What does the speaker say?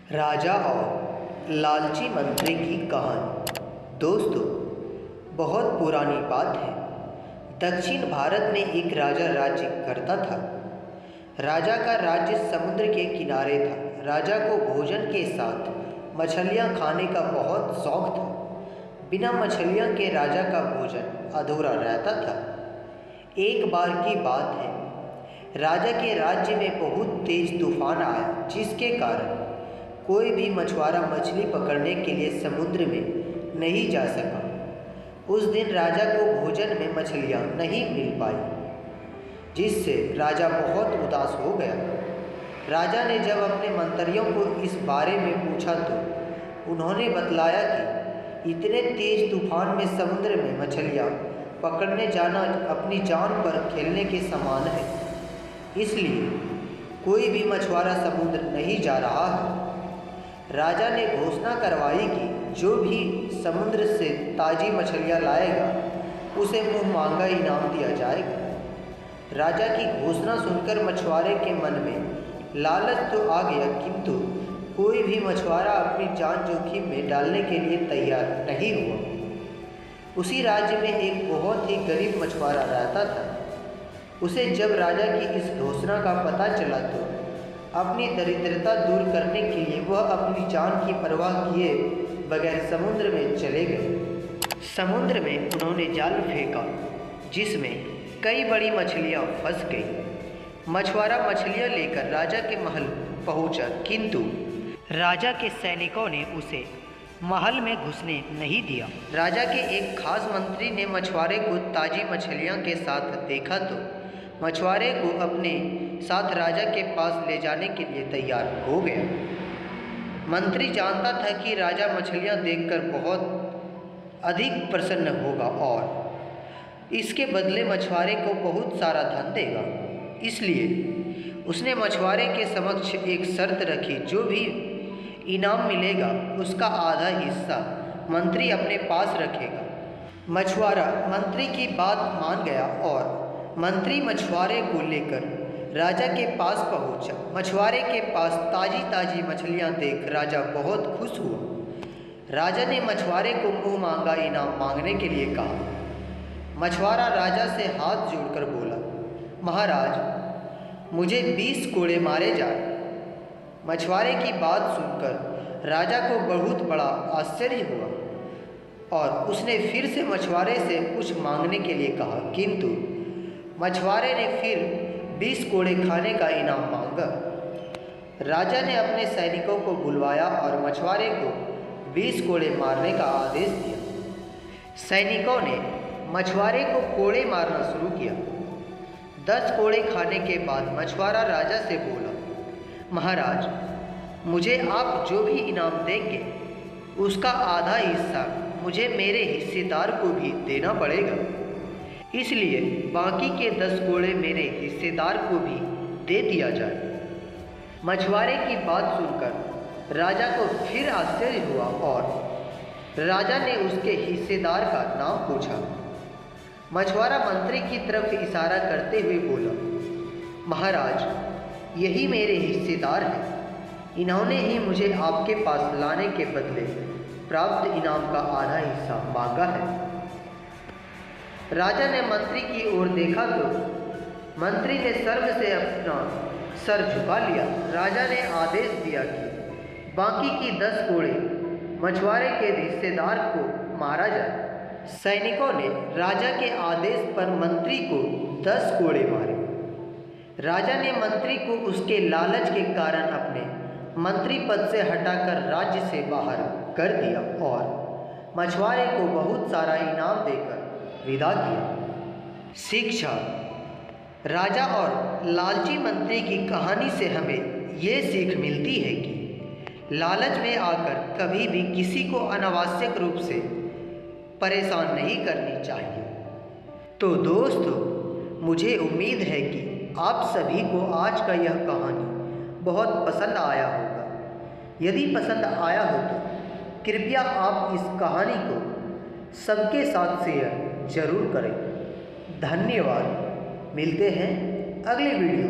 राजा और लालची मंत्री की कहानी। दोस्तों, बहुत पुरानी बात है। दक्षिण भारत में एक राजा राज्य करता था। राजा का राज्य समुद्र के किनारे था। राजा को भोजन के साथ मछलियाँ खाने का बहुत शौक था। बिना मछलियों के राजा का भोजन अधूरा रहता था। एक बार की बात है, राजा के राज्य में बहुत तेज तूफान आया, जिसके कारण कोई भी मछुआरा मछली पकड़ने के लिए समुद्र में नहीं जा सका। उस दिन राजा को भोजन में मछलियाँ नहीं मिल पाई, जिससे राजा बहुत उदास हो गया। राजा ने जब अपने मंत्रियों को इस बारे में पूछा तो उन्होंने बतलाया कि इतने तेज तूफान में समुद्र में मछलियाँ पकड़ने जाना अपनी जान पर खेलने के समान है, इसलिए कोई भी मछुआरा समुद्र नहीं जा रहा है। राजा ने घोषणा करवाई कि जो भी समुद्र से ताज़ी मछलियाँ लाएगा उसे मुँह मांगा इनाम दिया जाएगा। राजा की घोषणा सुनकर मछुआरे के मन में लालच तो आ गया, किंतु कोई भी मछुआरा अपनी जान जोखिम में डालने के लिए तैयार नहीं हुआ। उसी राज्य में एक बहुत ही गरीब मछुआरा रहता था। उसे जब राजा की इस घोषणा का पता चला तो अपनी दरिद्रता दूर करने के लिए वह अपनी जान की परवाह किए बगैर समुद्र में चले गए। समुद्र में उन्होंने जाल फेंका, जिसमें कई बड़ी मछलियां फंस गईं। मछुआरा मछलियां लेकर राजा के महल पहुंचा, किंतु राजा के सैनिकों ने उसे महल में घुसने नहीं दिया। राजा के एक खास मंत्री ने मछुआरे को ताज़ी मछलियां के साथ देखा तो मछुआरे को अपने साथ राजा के पास ले जाने के लिए तैयार हो गया। मंत्री जानता था कि राजा मछलियां देखकर बहुत अधिक प्रसन्न होगा और इसके बदले मछुआरे को बहुत सारा धन देगा। इसलिए उसने मछुआरे के समक्ष एक शर्त रखी, जो भी इनाम मिलेगा उसका आधा हिस्सा मंत्री अपने पास रखेगा। मछुआरा मंत्री की बात मान गया और मंत्री मछुआरे को लेकर राजा के पास पहुंचा। मछुआरे के पास ताज़ी ताज़ी मछलियां देख राजा बहुत खुश हुआ। राजा ने मछुआरे को मुंह मांगा इनाम मांगने के लिए कहा। मछुआरा राजा से हाथ जोड़कर बोला, महाराज, मुझे 20 कोड़े मारे जाए। मछुआरे की बात सुनकर राजा को बहुत बड़ा आश्चर्य हुआ और उसने फिर से मछुआरे से कुछ मांगने के लिए कहा, किंतु मछुआरे ने फिर 20 कोड़े खाने का इनाम मांगा। राजा ने अपने सैनिकों को बुलवाया और मछुआरे को 20 कोड़े मारने का आदेश दिया। सैनिकों ने मछुआरे को कोड़े मारना शुरू किया। 10 कोड़े खाने के बाद मछुआरा राजा से बोला, महाराज, मुझे आप जो भी इनाम देंगे उसका आधा हिस्सा मुझे मेरे हिस्सेदार को भी देना पड़ेगा, इसलिए बाकी के 10 कोड़े मेरे हिस्सेदार को भी दे दिया जाए। मछुआरे की बात सुनकर राजा को फिर आश्चर्य हुआ और राजा ने उसके हिस्सेदार का नाम पूछा। मछुआरा मंत्री की तरफ इशारा करते हुए बोला, महाराज, यही मेरे हिस्सेदार हैं। इन्होंने ही मुझे आपके पास लाने के बदले प्राप्त इनाम का आधा हिस्सा मांगा है। राजा ने मंत्री की ओर देखा तो मंत्री ने शर्म से अपना सर झुका लिया। राजा ने आदेश दिया कि बाकी की 10 कोड़े मछुआरे के हिस्सेदार को मारा जाए। सैनिकों ने राजा के आदेश पर मंत्री को 10 कोड़े मारे। राजा ने मंत्री को उसके लालच के कारण अपने मंत्री पद से हटाकर राज्य से बाहर कर दिया और मछुआरे को बहुत सारा इनाम देकर विदा किया। शिक्षा। राजा और लालची मंत्री की कहानी से हमें ये सीख मिलती है कि लालच में आकर कभी भी किसी को अनावश्यक रूप से परेशान नहीं करनी चाहिए। तो दोस्तों, मुझे उम्मीद है कि आप सभी को आज का यह कहानी बहुत पसंद आया होगा। यदि पसंद आया हो तो कृपया आप इस कहानी को सबके साथ शेयर जरूर करें। धन्यवाद। मिलते हैं अगले वीडियो।